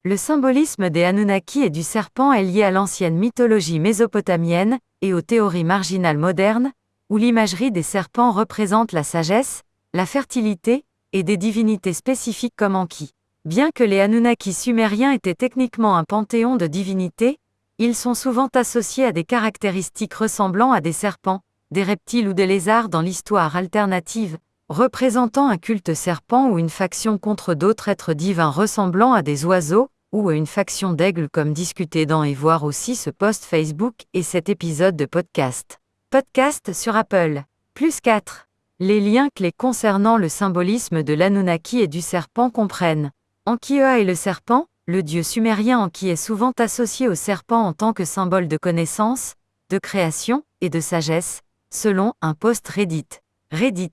Le symbolisme des Anunnaki et du serpent est lié à l'ancienne mythologie mésopotamienne et aux théories marginales modernes, où l'imagerie des serpents représente la sagesse, la fertilité et des divinités spécifiques comme Enki. Bien que les Anunnaki sumériens étaient techniquement un panthéon de divinités, ils sont souvent associés à des caractéristiques ressemblant à des serpents, des reptiles ou des lézards dans l'histoire alternative, représentant un culte serpent ou une faction contre d'autres êtres divins ressemblant à des oiseaux, ou à une faction d'aigles comme discuté dans et voir aussi ce post Facebook et cet épisode de podcast. Podcast sur Apple. +4. Les liens clés concernant le symbolisme de l'Anunnaki et du serpent comprennent Enki-Ea et le serpent. Le dieu sumérien Enki est souvent associé au serpent en tant que symbole de connaissance, de création et de sagesse, selon un post Reddit. Reddit.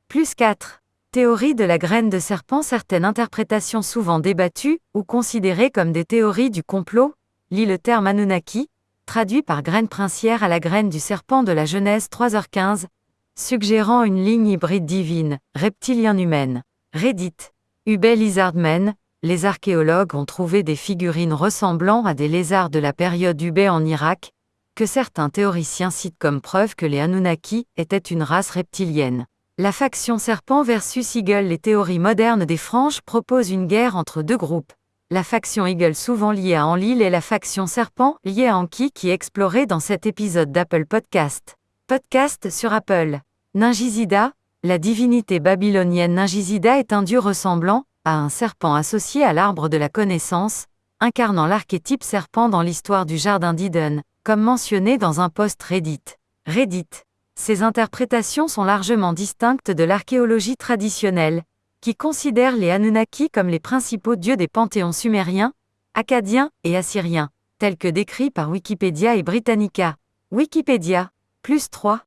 +4. Théorie de la graine de serpent. Certaines interprétations souvent débattues ou considérées comme des théories du complot lient le terme Anunnaki, traduit par graine princière à la graine du serpent de la Genèse 3h15, suggérant une ligne hybride divine, reptilien-humaine. Reddit. Ube Lizardmen. Les archéologues ont trouvé des figurines ressemblant à des lézards de la période Ube en Irak, que certains théoriciens citent comme preuve que les Anunnaki étaient une race reptilienne. La faction serpent versus Eagle. Les théories modernes des franges proposent une guerre entre deux groupes. La faction Eagle souvent liée à Enlil et la faction serpent liée à Enki qui est explorée dans cet épisode d'Apple Podcast. Podcast sur Apple. Ningizida. La divinité babylonienne Ningizida est un dieu ressemblant à un serpent associé à l'arbre de la connaissance, incarnant l'archétype serpent dans l'histoire du jardin d'Eden, comme mentionné dans un post Reddit. Reddit. Ces interprétations sont largement distinctes de l'archéologie traditionnelle, qui considère les Anunnaki comme les principaux dieux des panthéons sumériens, akkadiens et assyriens, tels que décrits par Wikipédia et Britannica. Wikipédia. +3.